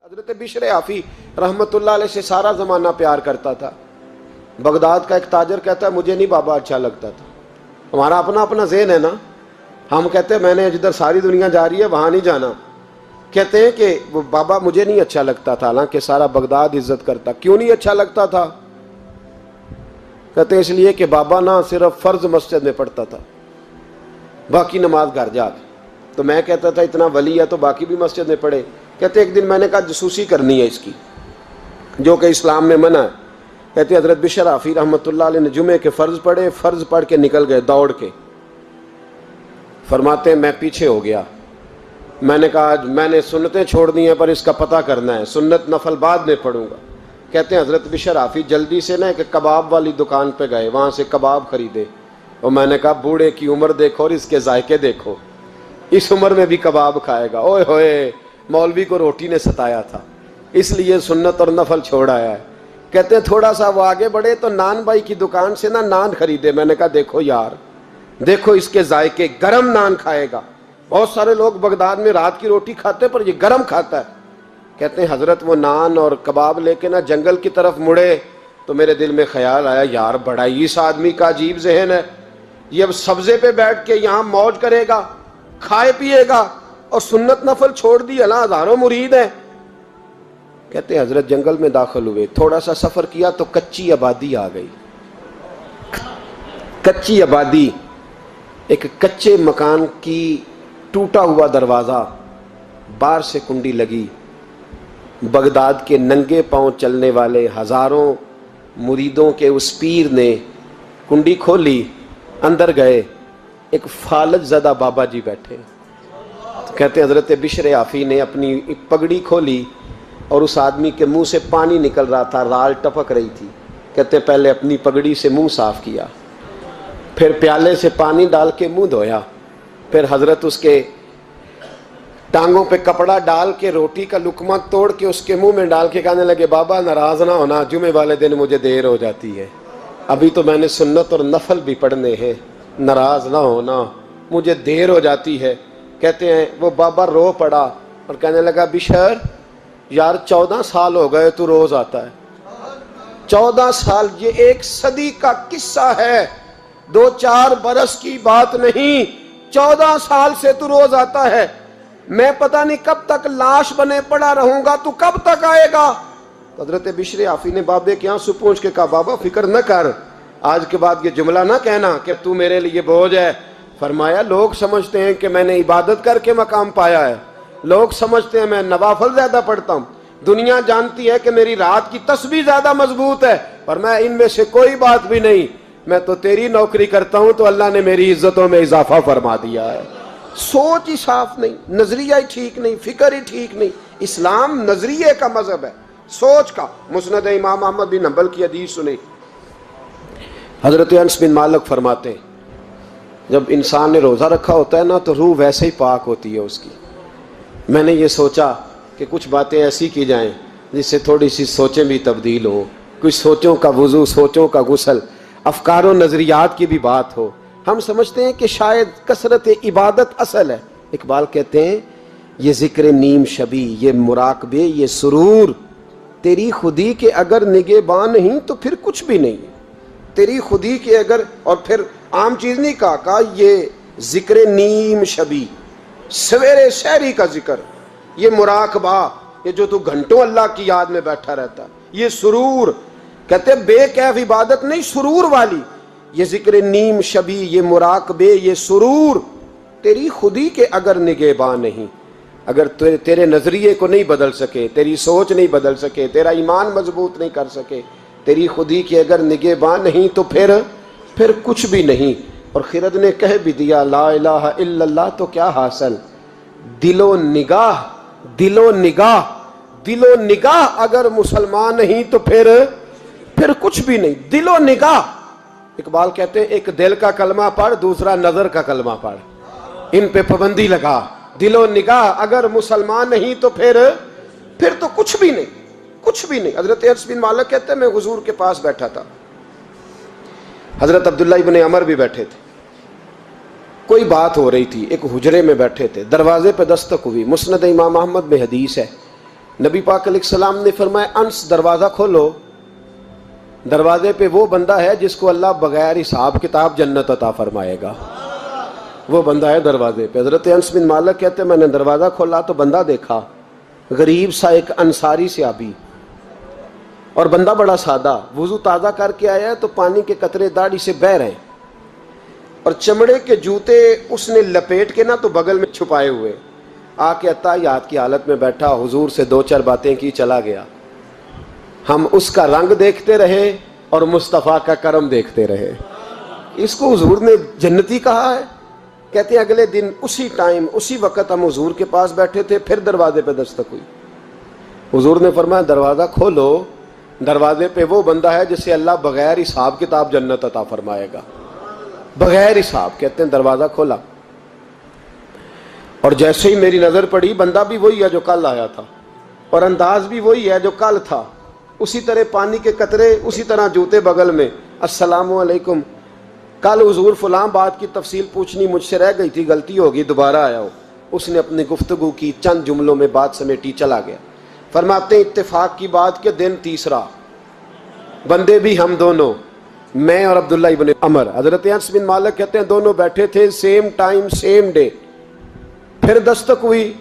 حضرت بشر آفی رحمت اللہ علیہ سے سارا زمانہ پیار کرتا تھا۔ بغداد کا ایک تاجر کہتا ہے مجھے نہیں بابا اچھا لگتا تھا۔ ہمارا اپنا اپنا ذہن ہے نا، ہم کہتے ہیں میں نے جدھر ساری دنیا جا رہی ہے وہاں نہیں جانا، کہتے ہیں کہ وہ بابا مجھے نہیں اچھا لگتا تھا، حالانکہ سارا بغداد عزت کرتا۔ کیوں نہیں اچھا لگتا تھا؟ کہتے ہیں اس لیے کہ بابا نہ صرف فرض مسجد میں پڑھتا تھا، باقی نماز گھر جا کے۔ تو میں کہتا تھا اتنا ولی ہے تو باقی بھی مسجد میں پڑھے۔ کہتے ایک دن میں نے کہا جسوسی کرنی ہے اس کی، جو کہ اسلام میں منع ہے۔ کہتے حضرت بشر آفی رحمۃ اللہ علیہ نے جمعے کے فرض پڑھے، فرض پڑھ کے نکل گئے دوڑ کے۔ فرماتے ہیں میں پیچھے ہو گیا، میں نے کہا آج میں نے سنتیں چھوڑ دی ہیں پر اس کا پتہ کرنا ہے، سنت نفل بعد میں پڑھوں گا۔ کہتے ہیں حضرت بشر آفی جلدی سے نا ایک کباب والی دکان پہ گئے، وہاں سے کباب خریدے، اور میں نے کہا بوڑھے کی عمر دیکھو اور اس کے ذائقے دیکھو، اس عمر میں بھی کباب کھائے گا۔ اوئے ہوئے، مولوی کو روٹی نے ستایا تھا، اس لیے سنت اور نفل چھوڑ آیا ہے۔ کہتے ہیں تھوڑا سا وہ آگے بڑھے تو نان بھائی کی دکان سے نا نان خریدے، میں نے کہا دیکھو یار، دیکھو اس کے ذائقے، گرم نان کھائے گا۔ بہت سارے لوگ بغداد میں رات کی روٹی کھاتے پر یہ گرم کھاتا ہے۔ کہتے ہیں حضرت وہ نان اور کباب لے کے نا جنگل کی طرف مڑے تو میرے دل میں خیال آیا یار بڑا ہی اس آدمی کا عجیب ذہن ہے، یہ اب سبزے پہ بیٹھ کے یہاں موج کرے گا، کھائے پیے گا، اور سنت نفل چھوڑ دی، اللہ ہزاروں مرید ہیں۔ کہتے ہیں حضرت جنگل میں داخل ہوئے، تھوڑا سا سفر کیا تو کچی آبادی آ گئی۔ کچی آبادی، ایک کچے مکان کی ٹوٹا ہوا دروازہ، باہر سے کنڈی لگی۔ بغداد کے ننگے پاؤں چلنے والے ہزاروں مریدوں کے اس پیر نے کنڈی کھولی، اندر گئے، ایک فالج زدہ بابا جی بیٹھے۔ کہتے ہیں حضرت بشر آفی نے اپنی پگڑی کھولی اور اس آدمی کے منہ سے پانی نکل رہا تھا، رال ٹپک رہی تھی۔ کہتے ہیں پہلے اپنی پگڑی سے منہ صاف کیا، پھر پیالے سے پانی ڈال کے منہ دھویا، پھر حضرت اس کے ٹانگوں پہ کپڑا ڈال کے روٹی کا لقمہ توڑ کے اس کے منہ میں ڈال کے کہنے لگے بابا ناراض نہ ہونا، جمعے والے دن مجھے دیر ہو جاتی ہے، ابھی تو میں نے سنت اور نفل بھی پڑھنے ہیں، ناراض نہ ہونا، مجھے دیر ہو جاتی ہے۔ کہتے ہیں وہ بابا رو پڑا اور کہنے لگا بشر یار 14 سال ہو گئے تو روز آتا ہے، 14 سال، یہ 1 صدی کا قصہ ہے، 2-4 برس کی بات نہیں، 14 سال سے تو روز آتا ہے، میں پتہ نہیں کب تک لاش بنے پڑا رہوں گا، تو کب تک آئے گا؟ حضرت بشر آفی نے بابے کے آنسو پوچھ کے کہا بابا فکر نہ کر، آج کے بعد یہ جملہ نہ کہنا کہ تو میرے لیے بوجھ ہے۔ فرمایا لوگ سمجھتے ہیں کہ میں نے عبادت کر کے مقام پایا ہے، لوگ سمجھتے ہیں میں نوافل زیادہ پڑھتا ہوں، دنیا جانتی ہے کہ میری رات کی تسبیح زیادہ مضبوط ہے، پر میں ان میں سے کوئی بات بھی نہیں، میں تو تیری نوکری کرتا ہوں تو اللہ نے میری عزتوں میں اضافہ فرما دیا ہے۔ سوچ ہی صاف نہیں، نظریہ ہی ٹھیک نہیں، فکر ہی ٹھیک نہیں۔ اسلام نظریے کا مذہب ہے، سوچ کا۔ مسند امام احمد بن حنبل کی حدیث سنی، حضرت انس بن مالک فرماتے ہیں جب انسان نے روزہ رکھا ہوتا ہے نا تو روح ویسے ہی پاک ہوتی ہے اس کی۔ میں نے یہ سوچا کہ کچھ باتیں ایسی کی جائیں جس سے تھوڑی سی سوچیں بھی تبدیل ہوں، کچھ سوچوں کا وضو، سوچوں کا غسل، افکار و نظریات کی بھی بات ہو۔ ہم سمجھتے ہیں کہ شاید کثرت عبادت اصل ہے۔ اقبال کہتے ہیں یہ ذکر نیم شبی، یہ مراقبے، یہ سرور، تیری خودی کے اگر نگہباں نہیں تو پھر کچھ بھی نہیں، تیری خودی کے اگر، اور پھر عام چیز نہیں کہا یہ ذکر نیم شبی، سویرے سحری کا ذکر، یہ مراقبہ، یہ جو تو گھنٹوں اللہ کی یاد میں بیٹھا رہتا، یہ سرور، کہتے بے کیف عبادت نہیں، سرور والی، یہ ذکر نیم شبی، یہ مراقبے، یہ سرور، تیری خودی کے اگر نگہباں نہیں، اگر تیرے نظریے کو نہیں بدل سکے، تیری سوچ نہیں بدل سکے، تیرا ایمان مضبوط نہیں کر سکے، تیری خودی کے اگر نگہباں نہیں تو پھر کچھ بھی نہیں۔ اور خرد نے کہہ بھی دیا لا الہ الا اللہ تو کیا حاصل، دل و نگاہ، دل و نگاہ، دل و نگاہ اگر مسلمان نہیں تو پھر کچھ بھی نہیں، دل و نگاہ۔ اقبال کہتے ہیں ایک دل کا کلمہ پڑھ، دوسرا نظر کا کلمہ پڑھ، ان پہ پابندی لگا۔ دل و نگاہ اگر مسلمان نہیں تو پھر تو کچھ بھی نہیں، کچھ بھی نہیں۔ حضرت انس بن مالک کہتے ہیں میں حضور کے پاس بیٹھا تھا، حضرت عبداللہ ابن عمر بھی بیٹھے تھے، کوئی بات ہو رہی تھی، ایک حجرے میں بیٹھے تھے، دروازے پہ دستک ہوئی۔ مسند امام احمد میں حدیث ہے نبی پاک علیہ السلام نے فرمایا انس دروازہ کھولو، دروازے پہ وہ بندہ ہے جس کو اللہ بغیر حساب کتاب جنت عطا فرمائے گا، وہ بندہ ہے دروازے پہ۔ حضرت انس بن مالک کہتے ہیں میں نے دروازہ کھولا تو بندہ دیکھا، غریب سا ایک انصاری صحابی، اور بندہ بڑا سادہ، وضو تازہ کر کے آیا ہے تو پانی کے قطرے داڑھی سے بہہ رہے ہیں، اور چمڑے کے جوتے اس نے لپیٹ کے نا تو بغل میں چھپائے ہوئے، آ کے اتحیات کی حالت میں بیٹھا، حضور سے دو چار باتیں کی، چلا گیا۔ ہم اس کا رنگ دیکھتے رہے اور مصطفیٰ کا کرم دیکھتے رہے۔ اس کو حضور نے جنتی کہا ہے۔ کہتے ہیں اگلے دن اسی ٹائم اسی وقت ہم حضور کے پاس بیٹھے تھے، پھر دروازے پہ دستک ہوئی، حضور نے فرمایا دروازہ کھولو، دروازے پہ وہ بندہ ہے جسے اللہ بغیر حساب کتاب جنت عطا فرمائے گا، بغیر حساب۔ کہتے ہیں دروازہ کھولا، اور جیسے ہی میری نظر پڑی بندہ بھی وہی ہے جو کل آیا تھا، اور انداز بھی وہی ہے جو کل تھا، اسی طرح پانی کے قطرے، اسی طرح جوتے بغل میں، السلام علیکم، کل حضور فلاں بات کی تفصیل پوچھنی مجھ سے رہ گئی تھی، غلطی ہوگی، دوبارہ آیا ہو۔ اس نے اپنی گفتگو کی، چند جملوں میں بات سمیٹی، چلا گیا۔ فرماتے ہیں اتفاق کی بات کہ دن تیسرا، بندے بھی ہم دونوں، میں اور عبداللہ ابن عمر۔ حضرت انس بن مالک کہتے ہیں دونوں بیٹھے تھے، سیم ٹائم سیم ڈے۔ پھر دستک ہوئی،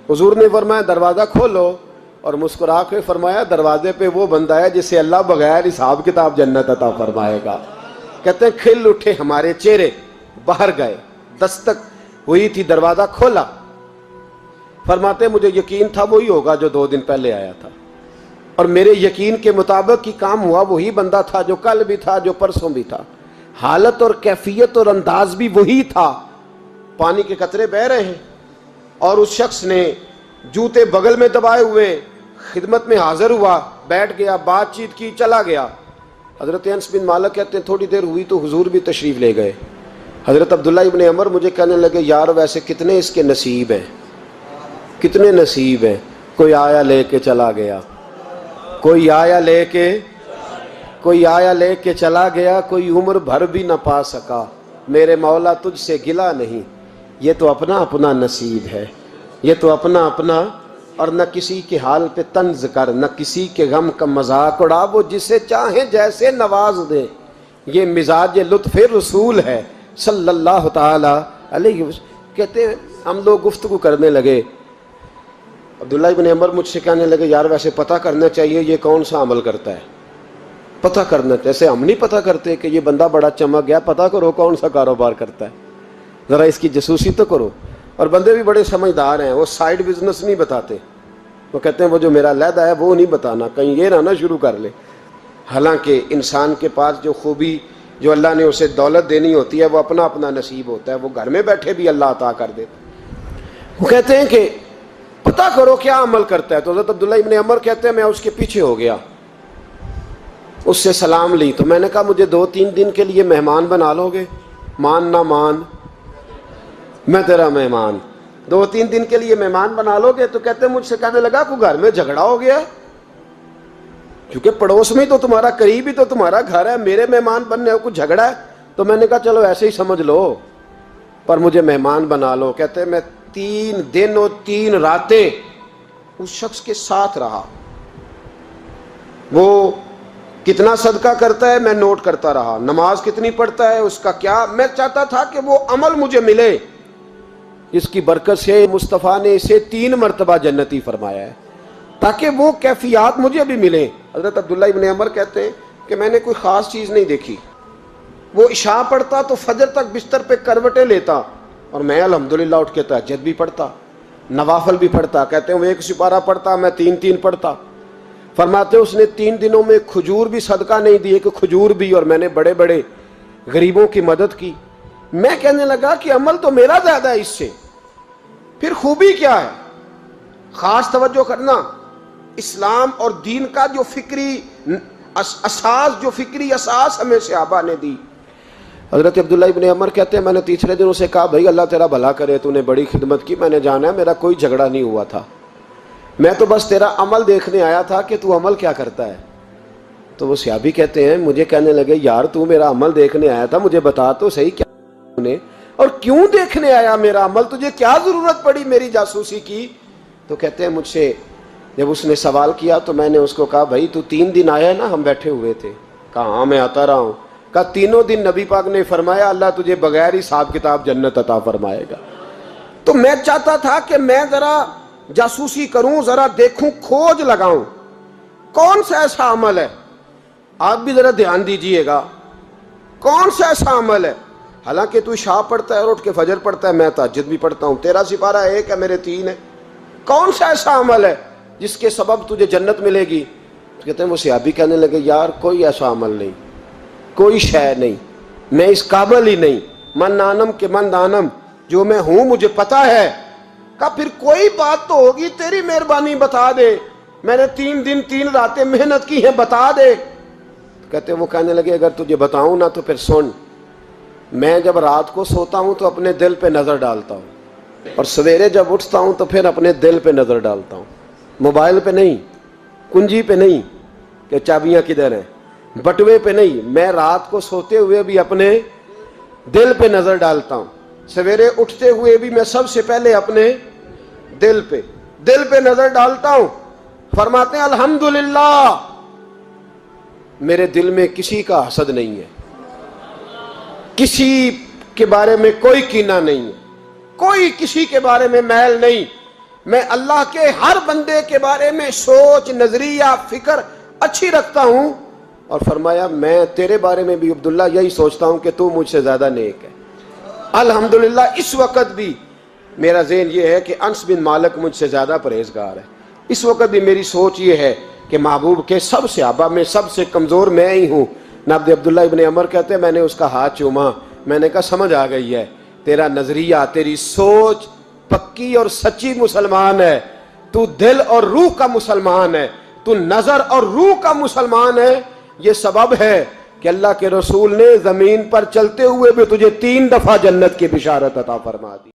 حضور نے فرمایا دروازہ کھولو، اور مسکرا کے فرمایا دروازے پہ وہ بندہ ہے جسے اللہ بغیر حساب کتاب جنت عطا فرمائے گا۔ کہتے ہیں کھل اٹھے ہمارے چہرے، باہر گئے، دستک ہوئی تھی، دروازہ کھولا۔ فرماتے ہیں مجھے یقین تھا وہی ہوگا جو 2 دن پہلے آیا تھا، اور میرے یقین کے مطابق ہی کام ہوا، وہی بندہ تھا جو کل بھی تھا، جو پرسوں بھی تھا، حالت اور کیفیت اور انداز بھی وہی تھا۔ پانی کے قطرے بہہ رہے ہیں، اور اس شخص نے جوتے بغل میں دبائے ہوئے خدمت میں حاضر ہوا، بیٹھ گیا، بات چیت کی، چلا گیا۔ حضرت انس بن مالک کہتے ہیں تھوڑی دیر ہوئی تو حضور بھی تشریف لے گئے۔ حضرت عبداللہ ابن عمر مجھے کہنے لگے یار ویسے کتنے اس کے نصیب ہیں، کتنے نصیب ہیں، کوئی آیا لے کے چلا گیا، کوئی آیا لے کے چلا گیا، کوئی عمر بھر بھی نہ پا سکا، میرے مولا تجھ سے گلہ نہیں، یہ تو اپنا اپنا نصیب ہے، یہ تو اپنا اپنا، اور نہ کسی کے حال پہ طنز کر، نہ کسی کے غم کا مذاق اڑا، وہ جسے چاہیں جیسے نواز دے، یہ مزاج لطف رسول ہے صلی اللہ تعالی علیہ وسلم۔ کہتے ہیں ہم لوگ گفتگو کرنے لگے، عبداللہ ابن عمر مجھ سے کہنے لگے یار ویسے پتہ کرنا چاہیے یہ کون سا عمل کرتا ہے، پتہ کرنا، جیسے ہم نہیں پتہ کرتے کہ یہ بندہ بڑا چمک گیا، پتہ کرو کون سا کاروبار کرتا ہے، ذرا اس کی جاسوسی تو کرو۔ اور بندے بھی بڑے سمجھدار ہیں، وہ سائیڈ بزنس نہیں بتاتے، وہ کہتے ہیں وہ جو میرا علیحدہ ہے وہ نہیں بتانا، کہیں یہ نہ شروع کر لے۔ حالانکہ انسان کے پاس جو خوبی، جو اللہ نے اسے دولت دینی ہوتی ہے، وہ اپنا اپنا نصیب ہوتا ہے، وہ گھر میں بیٹھے بھی اللہ عطا کر دیتا۔ وہ کہتے ہیں کہ پتہ کرو کیا عمل کرتا ہے، تو حضرت عبداللہ ابن عمر کہتے ہیں میں اس کے پیچھے ہو گیا، اس سے سلام لی، تو میں نے کہا مجھے 2-3 دن کے لیے مہمان بنا لو گے، مان نہ مان میں تیرا مہمان، 2-3 دن کے لیے مہمان بنا لو گے؟ تو کہتے ہیں مجھ سے کہنے لگا کوئی گھر میں جھگڑا ہو گیا، کیونکہ پڑوس میں تو تمہارا، قریب ہی تو تمہارا گھر ہے، میرے مہمان بننے کو جھگڑا ہے؟ تو میں نے کہا چلو ایسے ہی سمجھ لو، پر مجھے مہمان بنا لو۔ کہتے ہیں میں 3 دن اور 3 راتیں اس شخص کے ساتھ رہا، وہ کتنا صدقہ کرتا ہے میں نوٹ کرتا رہا، نماز کتنی پڑھتا ہے، اس کا کیا، میں چاہتا تھا کہ وہ عمل مجھے ملے جس کی برکت سے مصطفیٰ نے اسے 3 مرتبہ جنتی فرمایا ہے، تاکہ وہ کیفیات مجھے بھی ملیں۔ حضرت عبداللہ ابن عمر کہتے ہیں کہ میں نے کوئی خاص چیز نہیں دیکھی، وہ عشاء پڑھتا تو فجر تک بستر پہ کروٹیں لیتا، اور میں الحمدللہ اٹھ کے تہجد بھی پڑھتا، نوافل بھی پڑھتا۔ کہتے ہیں وہ 1 سپارہ پڑھتا، میں 3 پڑھتا۔ فرماتے اس نے 3 دنوں میں کھجور بھی صدقہ نہیں دی، کہ کھجور بھی، اور میں نے بڑے بڑے غریبوں کی مدد کی۔ میں کہنے لگا کہ عمل تو میرا زیادہ ہے اس سے، پھر خوبی کیا ہے؟ خاص توجہ کرنا، اسلام اور دین کا جو فکری اساس، جو فکری اساس ہمیں صحابہ نے دی۔ حضرت عبداللہ ابن عمر کہتے ہیں میں نے تیسرے دن اسے کہا بھائی اللہ تیرا بھلا کرے، تو نے بڑی خدمت کی، میں نے جانا ہے میرا کوئی جھگڑا نہیں ہوا تھا، میں تو بس تیرا عمل دیکھنے آیا تھا کہ تو عمل کیا کرتا ہے۔ تو وہ صحابی کہتے ہیں مجھے کہنے لگے یار تو میرا عمل دیکھنے آیا تھا، مجھے بتا تو صحیح کیا نے، اور کیوں دیکھنے آیا میرا عمل، تجھے کیا ضرورت پڑی میری جاسوسی کی؟ تو کہتے ہیں مجھ سے جب اس نے سوال کیا تو میں نے اس کو کہا بھائی تو 3 دن آیا نا ہم بیٹھے ہوئے تھے؟ کہا ہاں میں آتا رہا ہوں۔ کہا 3 دن نبی پاک نے فرمایا اللہ تجھے بغیر حساب کتاب جنت عطا فرمائے گا۔ تو میں چاہتا تھا کہ میں ذرا جاسوسی کروں، ذرا دیکھوں، کھوج لگاؤں کون سا ایسا عمل ہے، آپ بھی ذرا دھیان دیجئے گا، کون سا ایسا عمل ہے، حالانکہ تو عشاء پڑھتا ہے اور اٹھ کے فجر پڑھتا ہے، میں تہجد بھی پڑھتا ہوں، تیرا سپارہ 1 ہے میرے 3 ہے، کون سا ایسا عمل ہے جس کے سبب تجھے جنت ملے گی؟ کہتے ہیں وہ صحابی کہنے لگے یار کوئی ایسا عمل نہیں، کوئی شے نہیں، میں اس قابل ہی نہیں، من نانم کے من دانم، جو میں ہوں مجھے پتا ہے۔ کہا پھر کوئی بات تو ہوگی، تیری مہربانی بتا دے، میں نے 3 دن 3 راتیں محنت کی ہیں، بتا دے۔ کہتے وہ کہنے لگے اگر تجھے بتاؤں نا تو پھر سن، میں جب رات کو سوتا ہوں تو اپنے دل پہ نظر ڈالتا ہوں، اور سویرے جب اٹھتا ہوں تو پھر اپنے دل پہ نظر ڈالتا ہوں، موبائل پہ نہیں، کنجی پہ نہیں کہ چابیاں کدھر ہیں، بٹوے پہ نہیں، میں رات کو سوتے ہوئے بھی اپنے دل پہ نظر ڈالتا ہوں، سویرے اٹھتے ہوئے بھی میں سب سے پہلے اپنے دل پہ نظر ڈالتا ہوں۔ فرماتے ہیں الحمدللہ میرے دل میں کسی کا حسد نہیں ہے، کسی کے بارے میں کوئی کینہ نہیں ہے، کوئی کسی کے بارے میں میل نہیں، میں اللہ کے ہر بندے کے بارے میں سوچ، نظریہ، فکر اچھی رکھتا ہوں۔ اور فرمایا میں تیرے بارے میں بھی عبداللہ یہی سوچتا ہوں کہ تو مجھ سے زیادہ نیک ہے۔ الحمدللہ اس وقت بھی میرا ذہن یہ ہے کہ انس بن مالک مجھ سے زیادہ پرہیزگار ہے، اس وقت بھی میری سوچ یہ ہے کہ محبوب کے سب صحابہ میں سب سے کمزور میں ہی ہوں۔ نابد عبداللہ ابن عمر کہتے ہیں میں نے اس کا ہاتھ چوما، میں نے کہا سمجھ آ گئی ہے، تیرا نظریہ، تیری سوچ پکی اور سچی مسلمان ہے، تو دل اور روح کا مسلمان ہے، تو نظر اور روح کا مسلمان ہے۔ یہ سبب ہے کہ اللہ کے رسول نے زمین پر چلتے ہوئے بھی تجھے 3 دفعہ جنت کی بشارت عطا فرما دی۔